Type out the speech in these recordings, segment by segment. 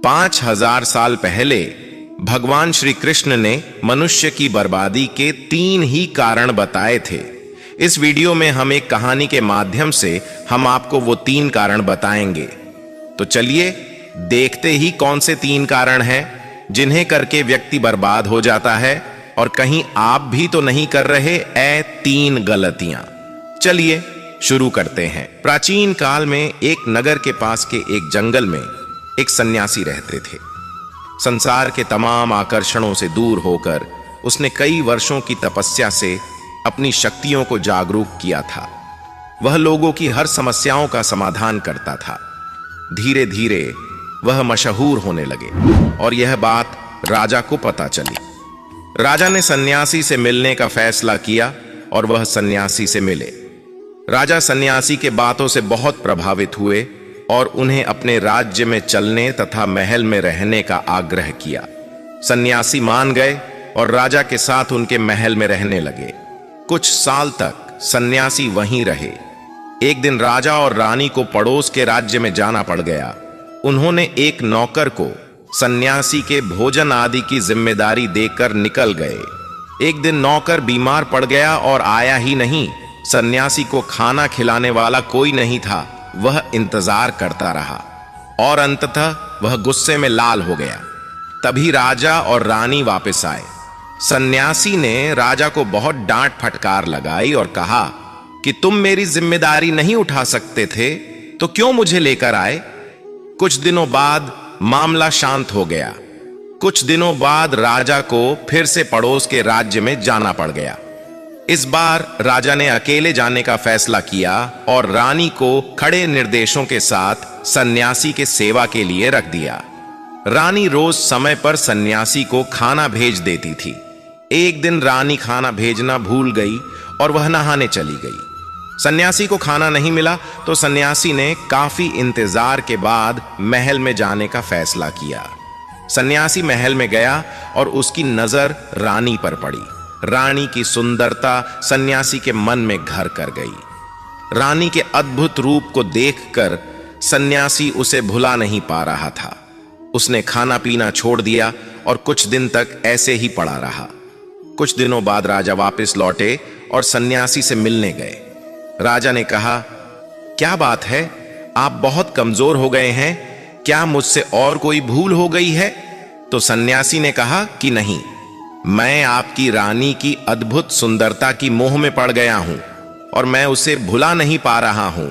5000 साल पहले भगवान श्री कृष्ण ने मनुष्य की बर्बादी के 3 ही कारण बताए थे। इस वीडियो में हम एक कहानी के माध्यम से हम आपको वो 3 कारण बताएंगे। तो चलिए देखते ही कौन से 3 कारण हैं जिन्हें करके व्यक्ति बर्बाद हो जाता है, और कहीं आप भी तो नहीं कर रहे 3 गलतियां। चलिए शुरू करते हैं। प्राचीन काल में एक नगर के पास के एक जंगल में एक सन्यासी रहते थे। संसार के तमाम आकर्षणों से दूर होकर उसने कई वर्षों की तपस्या से अपनी शक्तियों को जागरूक किया था। वह लोगों की हर समस्याओं का समाधान करता था। धीरे धीरे वह मशहूर होने लगे और यह बात राजा को पता चली। राजा ने सन्यासी से मिलने का फैसला किया और वह सन्यासी से मिले। राजा सन्यासी के बातों से बहुत प्रभावित हुए और उन्हें अपने राज्य में चलने तथा महल में रहने का आग्रह किया। सन्यासी मान गए और राजा के साथ उनके महल में रहने लगे। कुछ साल तक सन्यासी वहीं रहे। एक दिन राजा और रानी को पड़ोस के राज्य में जाना पड़ गया। उन्होंने एक नौकर को सन्यासी के भोजन आदि की जिम्मेदारी देकर निकल गए। एक दिन नौकर बीमार पड़ गया और आया ही नहीं। सन्यासी को खाना खिलाने वाला कोई नहीं था। वह इंतजार करता रहा और अंततः वह गुस्से में लाल हो गया। तभी राजा और रानी वापस आए। सन्यासी ने राजा को बहुत डांट फटकार लगाई और कहा कि तुम मेरी जिम्मेदारी नहीं उठा सकते थे तो क्यों मुझे लेकर आए। कुछ दिनों बाद मामला शांत हो गया। कुछ दिनों बाद राजा को फिर से पड़ोस के राज्य में जाना पड़ गया। इस बार राजा ने अकेले जाने का फैसला किया और रानी को खड़े निर्देशों के साथ सन्यासी के सेवा के लिए रख दिया। रानी रोज समय पर सन्यासी को खाना भेज देती थी। एक दिन रानी खाना भेजना भूल गई और वह नहाने चली गई। सन्यासी को खाना नहीं मिला तो सन्यासी ने काफी इंतजार के बाद महल में जाने का फैसला किया। सन्यासी महल में गया और उसकी नजर रानी पर पड़ी। रानी की सुंदरता सन्यासी के मन में घर कर गई। रानी के अद्भुत रूप को देखकर सन्यासी उसे भुला नहीं पा रहा था। उसने खाना पीना छोड़ दिया और कुछ दिन तक ऐसे ही पड़ा रहा। कुछ दिनों बाद राजा वापस लौटे और सन्यासी से मिलने गए। राजा ने कहा, क्या बात है, आप बहुत कमजोर हो गए हैं, क्या मुझसे और कोई भूल हो गई है। तो सन्यासी ने कहा कि नहीं, मैं आपकी रानी की अद्भुत सुंदरता की मोह में पड़ गया हूं और मैं उसे भुला नहीं पा रहा हूं,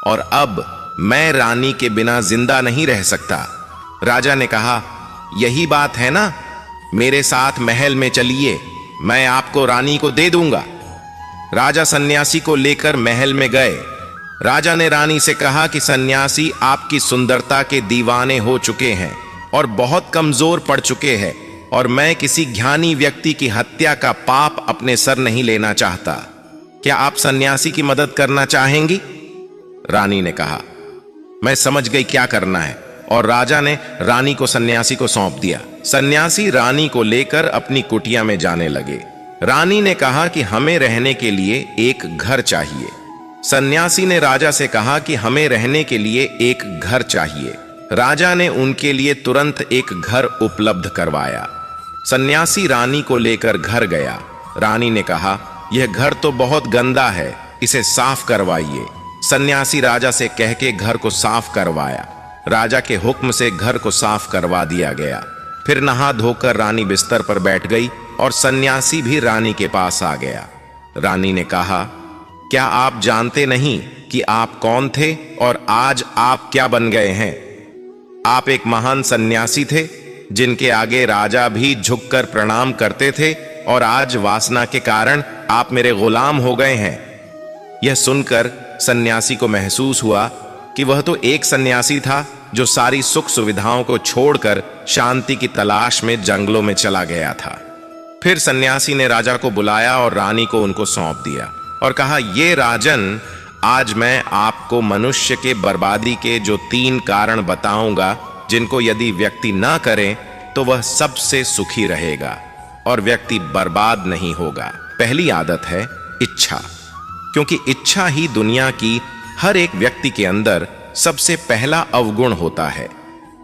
और अब मैं रानी के बिना जिंदा नहीं रह सकता। राजा ने कहा, यही बात है ना, मेरे साथ महल में चलिए, मैं आपको रानी को दे दूंगा। राजा सन्यासी को लेकर महल में गए। राजा ने रानी से कहा कि सन्यासी आपकी सुंदरता के दीवाने हो चुके हैं और बहुत कमजोर पड़ चुके हैं, और मैं किसी ज्ञानी व्यक्ति की हत्या का पाप अपने सर नहीं लेना चाहता। क्या आप सन्यासी की मदद करना चाहेंगी। रानी ने कहा, मैं समझ गई क्या करना है, और राजा ने रानी को सन्यासी को सौंप दिया। सन्यासी रानी को लेकर अपनी कुटिया में जाने लगे। रानी ने कहा कि हमें रहने के लिए एक घर चाहिए। सन्यासी ने राजा से कहा कि हमें रहने के लिए एक घर चाहिए। राजा ने उनके लिए तुरंत एक घर उपलब्ध करवाया। सन्यासी रानी को लेकर घर गया। रानी ने कहा, यह घर तो बहुत गंदा है, इसे साफ करवाइए। सन्यासी राजा से कह के घर को साफ करवाया। राजा के हुक्म से घर को साफ करवा दिया गया। फिर नहा धोकर रानी बिस्तर पर बैठ गई और सन्यासी भी रानी के पास आ गया। रानी ने कहा, क्या आप जानते नहीं कि आप कौन थे और आज आप क्या बन गए हैं। आप एक महान सन्यासी थे जिनके आगे राजा भी झुककर प्रणाम करते थे, और आज वासना के कारण आप मेरे गुलाम हो गए हैं। यह सुनकर सन्यासी को महसूस हुआ कि वह तो एक सन्यासी था जो सारी सुख सुविधाओं को छोड़कर शांति की तलाश में जंगलों में चला गया था। फिर सन्यासी ने राजा को बुलाया और रानी को उनको सौंप दिया और कहा, ये राजन, आज मैं आपको मनुष्य के बर्बादी के जो 3 कारण बताऊंगा, जिनको यदि व्यक्ति ना करे तो वह सबसे सुखी रहेगा और व्यक्ति बर्बाद नहीं होगा। पहली आदत है इच्छा, क्योंकि इच्छा ही दुनिया की हर एक व्यक्ति के अंदर सबसे पहला अवगुण होता है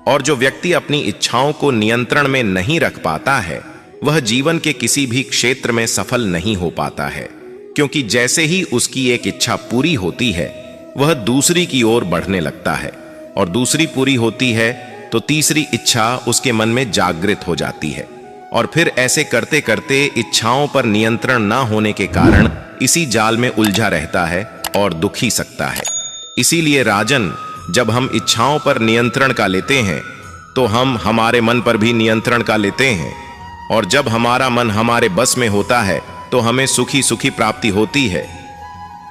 और जो व्यक्ति अपनी इच्छाओं को नियंत्रण में नहीं रख पाता है वह जीवन के किसी भी क्षेत्र में सफल नहीं हो पाता है, क्योंकि जैसे ही उसकी एक इच्छा पूरी होती है वह दूसरी की ओर बढ़ने लगता है, और दूसरी पूरी होती है तो तीसरी इच्छा उसके मन में जागृत हो जाती है, और फिर ऐसे करते करते इच्छाओं पर नियंत्रण ना होने के कारण इसी जाल में उलझा रहता है और दुखी सकता है। इसीलिए राजन, जब हम इच्छाओं पर नियंत्रण का लेते हैं तो हम हमारे मन पर भी नियंत्रण का लेते हैं, और जब हमारा मन हमारे बस में होता है तो हमें सुखी सुखी प्राप्ति होती है।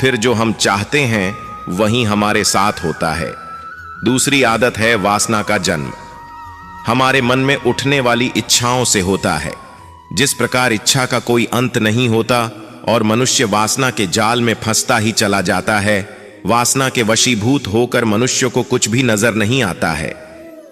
फिर जो हम चाहते हैं वही हमारे साथ होता है। दूसरी आदत है वासना का जन्म। हमारे मन में उठने वाली इच्छाओं से होता है। जिस प्रकार इच्छा का कोई अंत नहीं होता और मनुष्य वासना के जाल में फंसता ही चला जाता है, वासना के वशीभूत होकर मनुष्य को कुछ भी नजर नहीं आता है।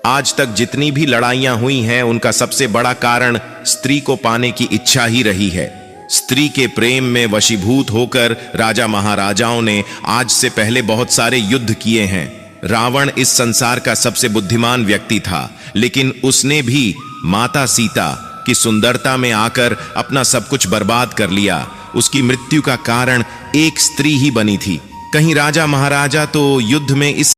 आज तक जितनी भी लड़ाइयां हुई हैं उनका सबसे बड़ा कारण स्त्री को पाने की इच्छा ही रही है। स्त्री के प्रेम में वशीभूत होकर राजा महाराजाओं ने आज से पहले बहुत सारे युद्ध किए हैं। रावण इस संसार का सबसे बुद्धिमान व्यक्ति था, लेकिन उसने भी माता सीता की सुंदरता में आकर अपना सब कुछ बर्बाद कर लिया। उसकी मृत्यु का कारण एक स्त्री ही बनी थी। कहीं राजा महाराजा तो युद्ध में इस